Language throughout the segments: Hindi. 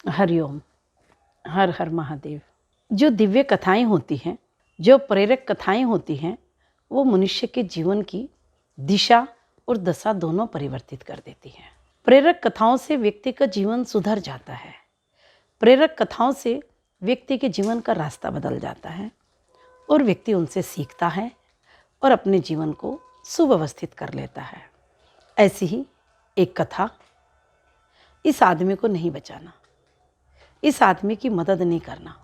हरिओम। हर हर महादेव। जो दिव्य कथाएं होती हैं, जो प्रेरक कथाएं होती हैं, वो मनुष्य के जीवन की दिशा और दशा दोनों परिवर्तित कर देती हैं। प्रेरक कथाओं से व्यक्ति का जीवन सुधर जाता है। प्रेरक कथाओं से व्यक्ति के जीवन का रास्ता बदल जाता है और व्यक्ति उनसे सीखता है और अपने जीवन को सुव्यवस्थित कर लेता है। ऐसी ही एक कथा, इस आदमी को नहीं बचाना, इस आदमी की मदद नहीं करना।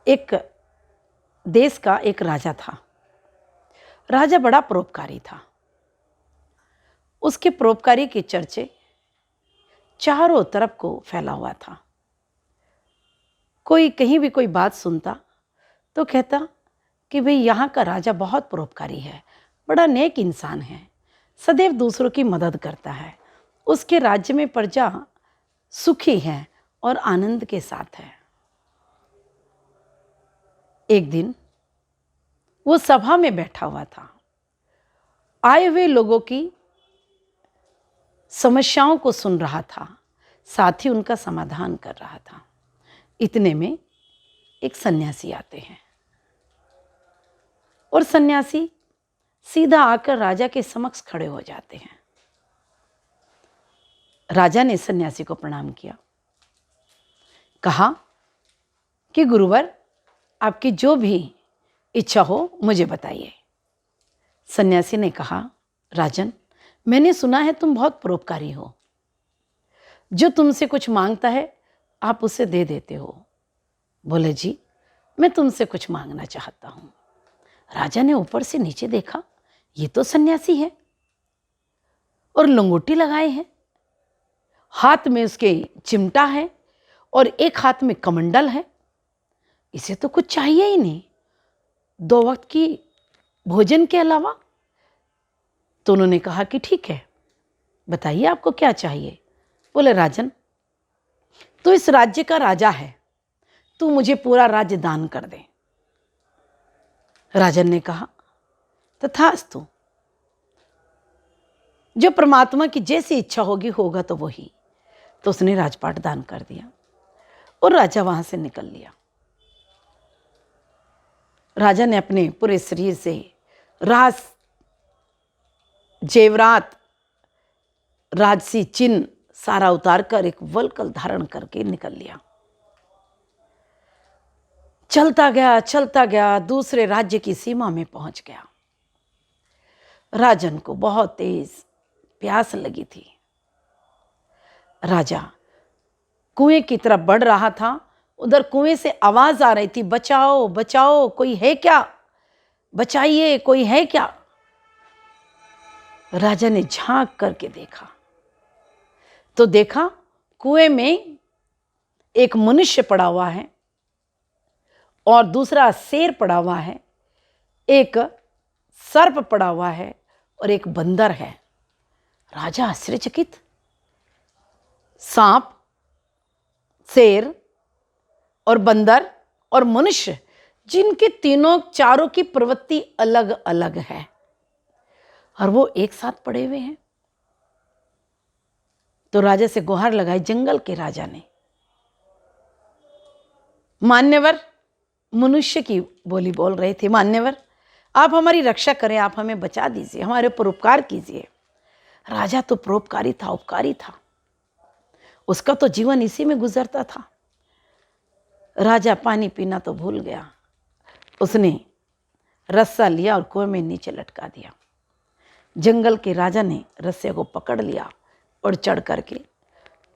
एक देश का एक राजा था। राजा बड़ा परोपकारी था। उसके परोपकारी के चर्चे चारों तरफ को फैला हुआ था। कोई कहीं भी कोई बात सुनता तो कहता कि भाई यहाँ का राजा बहुत परोपकारी है, बड़ा नेक इंसान है, सदैव दूसरों की मदद करता है, उसके राज्य में प्रजा सुखी है और आनंद के साथ है। एक दिन वो सभा में बैठा हुआ था, आए हुए लोगों की समस्याओं को सुन रहा था, साथ ही उनका समाधान कर रहा था। इतने में एक सन्यासी आते हैं और सन्यासी सीधा आकर राजा के समक्ष खड़े हो जाते हैं। राजा ने सन्यासी को प्रणाम किया, कहा कि गुरुवर, आपकी जो भी इच्छा हो मुझे बताइए। सन्यासी ने कहा, राजन, मैंने सुना है तुम बहुत परोपकारी हो, जो तुमसे कुछ मांगता है आप उसे दे देते हो। बोले, जी मैं तुमसे कुछ मांगना चाहता हूं। राजा ने ऊपर से नीचे देखा, ये तो सन्यासी है और लंगोटी लगाए हैं, हाथ में उसके चिमटा है और एक हाथ में कमंडल है, इसे तो कुछ चाहिए ही नहीं, 2 वक्त की भोजन के अलावा। तो उन्होंने कहा कि ठीक है, बताइए आपको क्या चाहिए। बोले, राजन, तू इस राज्य का राजा है, तू मुझे पूरा राज्य दान कर दे। राजन ने कहा, तथास्तु, जो परमात्मा की जैसी इच्छा होगी होगा तो वही। तो उसने राजपाट दान कर दिया और राजा वहां से निकल लिया। राजा ने अपने पूरे शरीर से राज जेवरात, राजसी चिन्ह सारा उतार कर एक वलकल धारण करके निकल लिया। चलता गया, दूसरे राज्य की सीमा में पहुंच गया। राजन को बहुत तेज प्यास लगी थी। राजा कुएं की तरफ बढ़ रहा था, उधर कुएं से आवाज आ रही थी, बचाओ बचाओ, कोई है क्या, बचाइए, कोई है क्या। राजा ने झांक करके देखा तो देखा कुएं में एक मनुष्य पड़ा हुआ है और दूसरा शेर पड़ा हुआ है, एक सर्प पड़ा हुआ है और एक बंदर है। राजा आश्चर्यचकित, सांप, शेर और बंदर और मनुष्य, जिनके तीनों चारों की प्रवृत्ति अलग अलग है और वो एक साथ पड़े हुए हैं। तो राजा से गुहार लगाई जंगल के राजा ने। मान्यवर, मनुष्य की बोली बोल रहे थे, मान्यवर आप हमारी रक्षा करें, आप हमें बचा दीजिए, हमारे ऊपर उपकार कीजिए। राजा तो परोपकारी था, उपकारी था, उसका तो जीवन इसी में गुजरता था। राजा पानी पीना तो भूल गया, उसने रस्सा लिया और कुएं में नीचे लटका दिया। जंगल के राजा ने रस्से को पकड़ लिया और चढ़ करके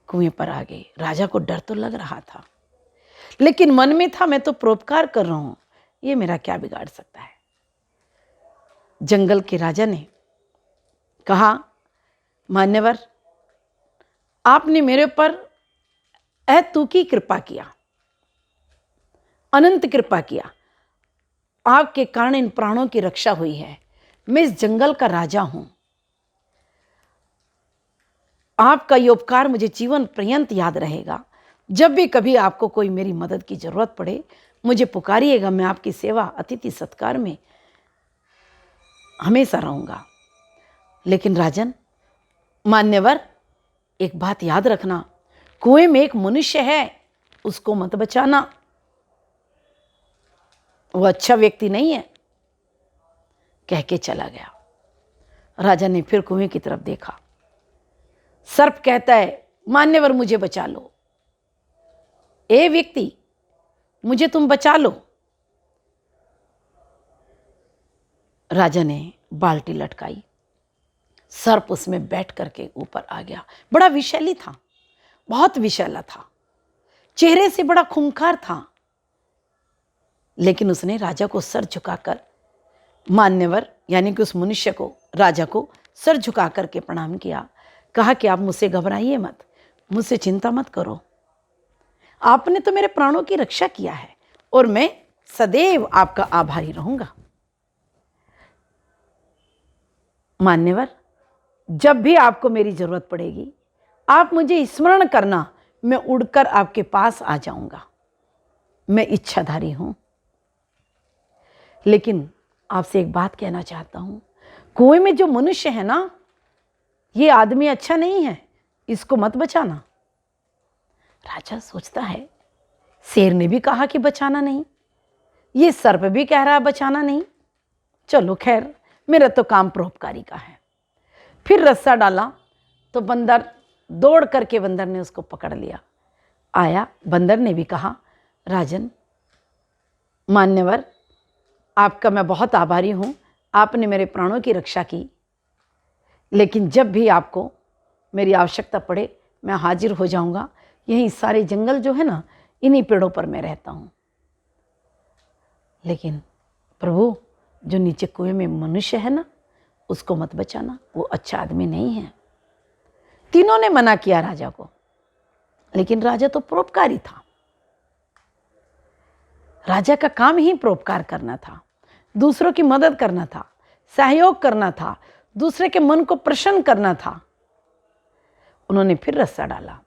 कुएं पर आ गए। राजा को डर तो लग रहा था, लेकिन मन में था मैं तो परोपकार कर रहा हूं, ये मेरा क्या बिगाड़ सकता है। जंगल के राजा ने कहा, मान्यवर आपने मेरे ऊपर अतुकी कृपा किया, अनंत कृपा किया, आपके कारण इन प्राणों की रक्षा हुई है। मैं इस जंगल का राजा हूं, आपका ये उपकार मुझे जीवन पर्यंत याद रहेगा। जब भी कभी आपको कोई मेरी मदद की जरूरत पड़े मुझे पुकारिएगा, मैं आपकी सेवा अतिथि सत्कार में हमेशा रहूंगा। लेकिन राजन, मान्यवर एक बात याद रखना, कुएं में एक मनुष्य है, उसको मत बचाना, वो अच्छा व्यक्ति नहीं है, कह के चला गया। राजा ने फिर कुएं की तरफ देखा। सर्प कहता है, मान्यवर मुझे बचा लो, ए व्यक्ति मुझे तुम बचा लो। राजा ने बाल्टी लटकाई, सर्प उसमें बैठ करके ऊपर आ गया। बड़ा विषैली था, बहुत विषैला था, चेहरे से बड़ा खूंखार था, लेकिन उसने राजा को सर झुकाकर, मान्यवर यानी कि उस मनुष्य को, राजा को सर झुका करके प्रणाम किया। कहा कि आप मुझसे घबराइए मत, मुझसे चिंता मत करो, आपने तो मेरे प्राणों की रक्षा किया है और मैं सदैव आपका आभारी रहूंगा। मान्यवर, जब भी आपको मेरी जरूरत पड़ेगी आप मुझे स्मरण करना, मैं उड़कर आपके पास आ जाऊंगा, मैं इच्छाधारी हूं। लेकिन आपसे एक बात कहना चाहता हूं, कुएं में जो मनुष्य है ना, ये आदमी अच्छा नहीं है, इसको मत बचाना। राजा सोचता है, शेर ने भी कहा कि बचाना नहीं, ये सर्प भी कह रहा है बचाना नहीं, चलो खैर, मेरा तो काम परोपकारी का है। फिर रस्सा डाला तो बंदर दौड़ करके, बंदर ने उसको पकड़ लिया। आया, बंदर ने भी कहा, राजन, मान्यवर, आपका मैं बहुत आभारी हूं, आपने मेरे प्राणों की रक्षा की, लेकिन जब भी आपको मेरी आवश्यकता पड़े मैं हाजिर हो जाऊंगा। यही सारे जंगल जो है ना, इन्हीं पेड़ों पर मैं रहता हूं। लेकिन प्रभु, जो नीचे कुएं में मनुष्य है ना, उसको मत बचाना, वो अच्छा आदमी नहीं है। तीनों ने मना किया राजा को, लेकिन राजा तो परोपकारी था, राजा का काम ही परोपकार करना था, दूसरों की मदद करना था, सहयोग करना था, दूसरे के मन को प्रसन्न करना था। उन्होंने फिर रस्सा डाला,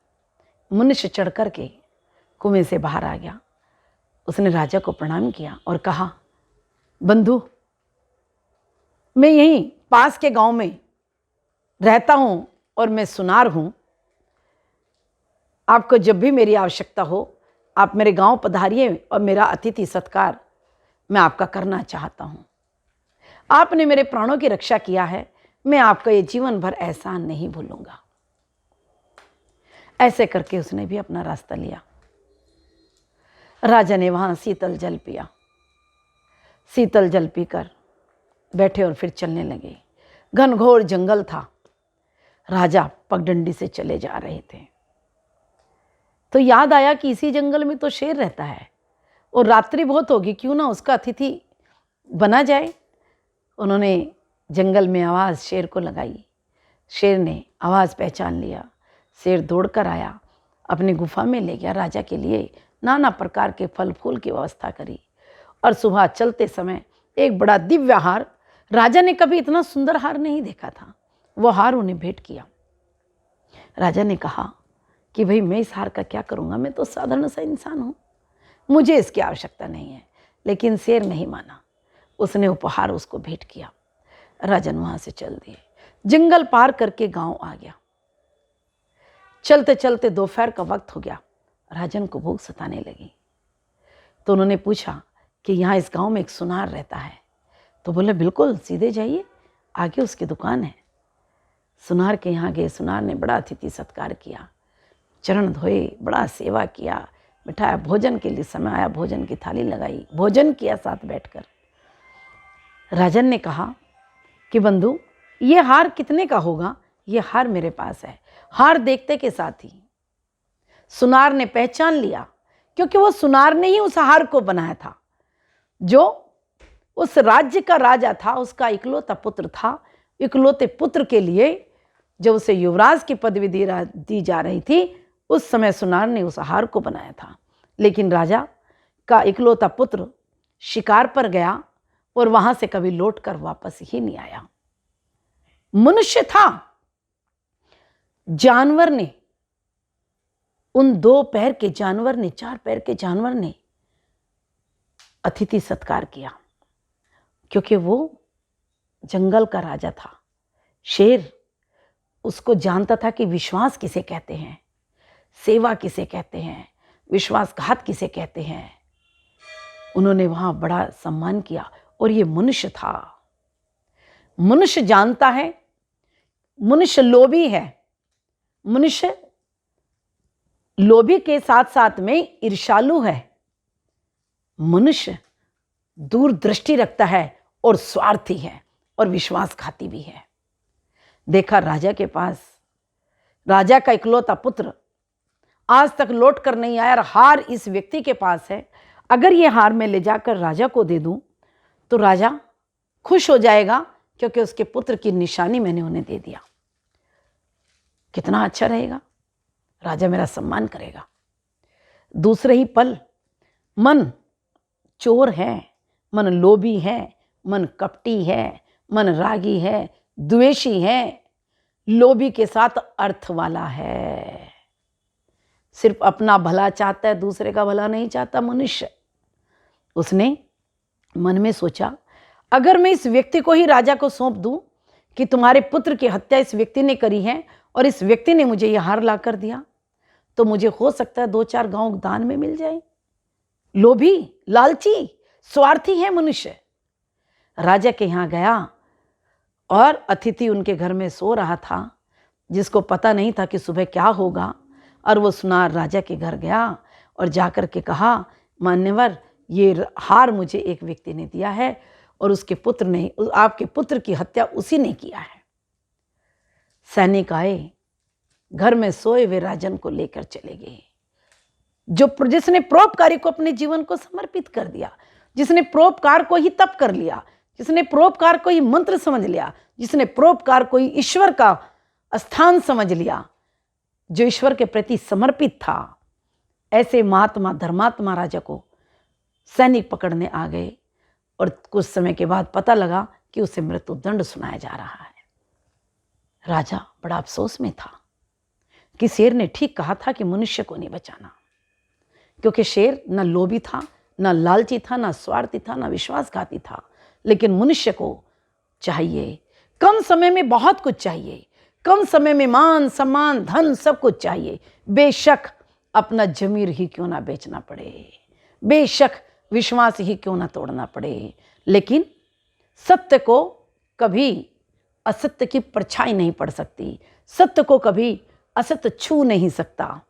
मनुष्य चढ़ करके कुएं से बाहर आ गया। उसने राजा को प्रणाम किया और कहा, बंधु, मैं यहीं पास के गांव में रहता हूं और मैं सुनार हूं, आपको जब भी मेरी आवश्यकता हो आप मेरे गांव पधारिए और मेरा अतिथि सत्कार मैं आपका करना चाहता हूं। आपने मेरे प्राणों की रक्षा किया है, मैं आपका ये जीवन भर एहसान नहीं भूलूंगा। ऐसे करके उसने भी अपना रास्ता लिया। राजा ने वहां शीतल जल पिया, शीतल जल पीकर बैठे और फिर चलने लगे। घनघोर जंगल था, राजा पगडंडी से चले जा रहे थे तो याद आया कि इसी जंगल में तो शेर रहता है और रात्रि बहुत होगी, क्यों ना उसका अतिथि बना जाए। उन्होंने जंगल में आवाज़ शेर को लगाई, शेर ने आवाज़ पहचान लिया, शेर दौड़कर आया, अपनी गुफा में ले गया, राजा के लिए नाना प्रकार के फल फूल की व्यवस्था करी और सुबह चलते समय एक बड़ा दिव्य हार, राजा ने कभी इतना सुंदर हार नहीं देखा था, वो हार उन्हें भेंट किया। राजा ने कहा कि भाई मैं इस हार का क्या करूँगा, मैं तो साधारण सा इंसान हूँ, मुझे इसकी आवश्यकता नहीं है। लेकिन शेर नहीं माना, उसने उपहार उसको भेंट किया। राजन वहाँ से चल दिए, जंगल पार करके गांव आ गया। चलते चलते दोपहर का वक्त हो गया, राजन को भूख सताने लगी तो उन्होंने पूछा कि यहाँ इस गांव में एक सुनार रहता है। तो बोले बिल्कुल, सीधे जाइए, आगे उसकी दुकान है। सुनार के यहाँ गए, सुनार ने बड़ा अतिथि सत्कार किया, चरण धोए, बड़ा सेवा किया, बिठाया, भोजन के लिए समय आया, भोजन की थाली लगाई, भोजन किया साथ बैठकर। राजन ने कहा कि बंधु, ये हार कितने का होगा? ये हार मेरे पास है। हार देखते के साथ ही सुनार ने पहचान लिया, क्योंकि वो सुनार ने ही उस हार को बनाया था। जो उस राज्य का राजा था, उसका इकलौता पुत्र था, इकलौते पुत्र के लिए जब उसे युवराज की पदवी दी जा रही थी, उस समय सुनार ने उस हार को बनाया था। लेकिन राजा का इकलौता पुत्र शिकार पर गया और वहां से कभी लौट कर वापस ही नहीं आया। मनुष्य था, जानवर ने, उन 2 पैर के जानवर ने, 4 पैर के जानवर ने अतिथि सत्कार किया, क्योंकि वो जंगल का राजा था। शेर उसको जानता था कि विश्वास किसे कहते हैं, सेवा किसे कहते हैं, विश्वासघात किसे कहते हैं। उन्होंने वहां बड़ा सम्मान किया। और ये मनुष्य था, मनुष्य जानता है, मनुष्य लोभी है, मनुष्य लोभी के साथ साथ में ईर्ष्यालु है, मनुष्य दूरदृष्टि रखता है और स्वार्थी है और विश्वासघाती भी है। देखा राजा के पास, राजा का इकलौता पुत्र आज तक लौट कर नहीं आया और हार इस व्यक्ति के पास है। अगर ये हार मैं ले जाकर राजा को दे दूं तो राजा खुश हो जाएगा, क्योंकि उसके पुत्र की निशानी मैंने उन्हें दे दिया। कितना अच्छा रहेगा, राजा मेरा सम्मान करेगा। दूसरे ही पल मन चोर है, मन लोभी है, मन कपटी है, मन रागी है, द्वेषी है, लोभी के साथ अर्थ वाला है, सिर्फ अपना भला चाहता है, दूसरे का भला नहीं चाहता मनुष्य। उसने मन में सोचा, अगर मैं इस व्यक्ति को ही राजा को सौंप दूं कि तुम्हारे पुत्र की हत्या इस व्यक्ति ने करी है और इस व्यक्ति ने मुझे यह हार ला कर दिया, तो मुझे हो सकता है 2-4 गांव दान में मिल जाए। लोभी, लालची, स्वार्थी है मनुष्य। राजा के यहाँ गया और अतिथि उनके घर में सो रहा था, जिसको पता नहीं था कि सुबह क्या होगा। और वो सुनार राजा के घर गया और जाकर के कहा, मान्यवर, ये हार मुझे एक व्यक्ति ने दिया है और उसके पुत्र ने, आपके पुत्र की हत्या उसी ने किया है। सैनिक आए, घर में सोए हुए राजन को लेकर चले गए। जिसने परोपकारी को अपने जीवन को समर्पित कर दिया, जिसने परोपकार को ही तप कर लिया, जिसने परोपकार को ही मंत्र समझ लिया, जिसने परोपकार को ही ईश्वर का स्थान समझ लिया, जो ईश्वर के प्रति समर्पित था, ऐसे महात्मा धर्मात्मा राजा को सैनिक पकड़ने आ गए। और कुछ समय के बाद पता लगा कि उसे मृत्युदंड सुनाया जा रहा है। राजा बड़ा अफसोस में था कि शेर ने ठीक कहा था कि मनुष्य को नहीं बचाना, क्योंकि शेर न लोभी था, न लालची था, न स्वार्थी था, न विश्वासघाती था। लेकिन मनुष्य को चाहिए, कम समय में बहुत कुछ चाहिए, कम समय में मान सम्मान धन सब कुछ चाहिए। बेशक अपना जमीर ही क्यों ना बेचना पड़े, बेशक विश्वास ही क्यों ना तोड़ना पड़े, लेकिन सत्य को कभी असत्य की परछाई नहीं पड़ सकती, सत्य को कभी असत्य छू नहीं सकता।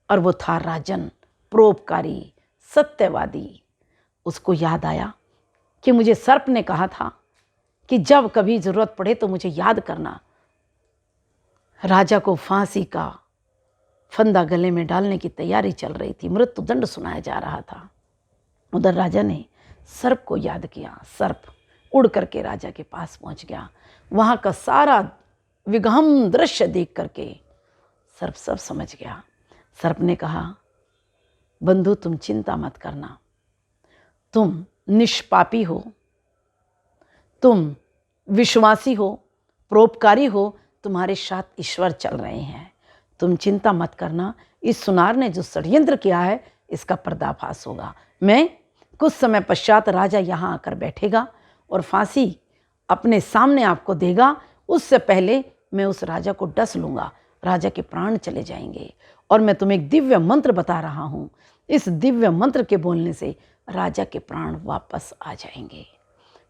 और वो था राजन, परोपकारी, सत्यवादी। उसको याद आया कि मुझे सर्प ने कहा था कि जब कभी जरूरत पड़े तो मुझे याद करना। राजा को फांसी का फंदा गले में डालने की तैयारी चल रही थी, मृत्युदंड सुनाया जा रहा था। उधर राजा ने सर्प को याद किया। सर्प उड़ करके राजा के पास पहुंच गया। वहां का सारा विगहम दृश्य देख करके सर्प सब समझ गया। सर्प ने कहा, बंधु तुम चिंता मत करना, तुम निष्पापी हो, तुम विश्वासी हो, परोपकारी हो, तुम्हारे साथ ईश्वर चल रहे हैं, तुम चिंता मत करना। इस सुनार ने जो षड्यंत्र किया है इसका पर्दाफाश होगा। मैं कुछ समय पश्चात राजा यहाँ आकर बैठेगा और फांसी अपने सामने आपको देगा, उससे पहले मैं उस राजा को डस लूँगा, राजा के प्राण चले जाएंगे। और मैं तुम्हें एक दिव्य मंत्र बता रहा हूँ, इस दिव्य मंत्र के बोलने से राजा के प्राण वापस आ जाएंगे।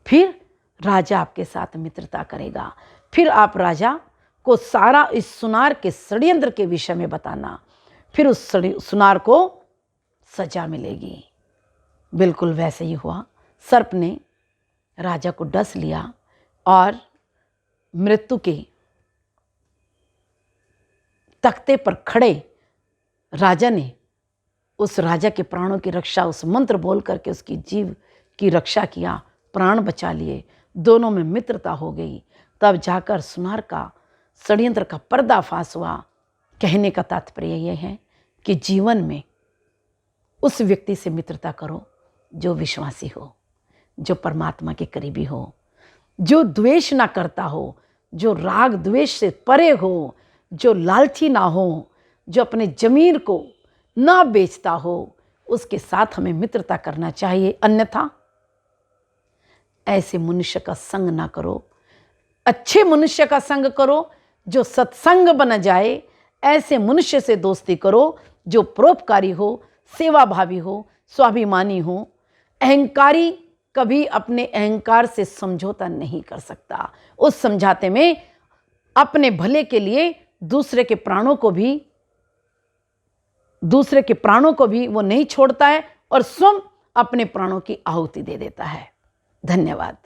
फिर राजा आपके साथ मित्रता करेगा। फिर आप राजा को सारा इस सुनार के षड्यंत्र के विषय में बताना, फिर उस सुनार को सजा मिलेगी। बिल्कुल वैसे ही हुआ। सर्प ने राजा को डस लिया और मृत्यु के तख्ते पर खड़े राजा ने उस राजा के प्राणों की रक्षा उस मंत्र बोल करके उसकी जीव की रक्षा किया, प्राण बचा लिए, दोनों में मित्रता हो गई। तब जाकर सुनार का षड्यंत्र का पर्दाफाश हुआ। कहने का तात्पर्य यह है कि जीवन में उस व्यक्ति से मित्रता करो जो विश्वासी हो, जो परमात्मा के करीबी हो, जो द्वेष ना करता हो, जो राग द्वेष से परे हो, जो लालची ना हो, जो अपने जमीर को ना बेचता हो, उसके साथ हमें मित्रता करना चाहिए। अन्यथा ऐसे मनुष्य का संग ना करो, अच्छे मनुष्य का संग करो जो सत्संग बन जाए, ऐसे मनुष्य से दोस्ती करो जो परोपकारी हो, सेवाभावी हो, स्वाभिमानी हो। अहंकारी कभी अपने अहंकार से समझौता नहीं कर सकता। उस समझौते में अपने भले के लिए दूसरे के प्राणों को भी वो नहीं छोड़ता है और स्वयं अपने प्राणों की आहुति दे देता है। धन्यवाद।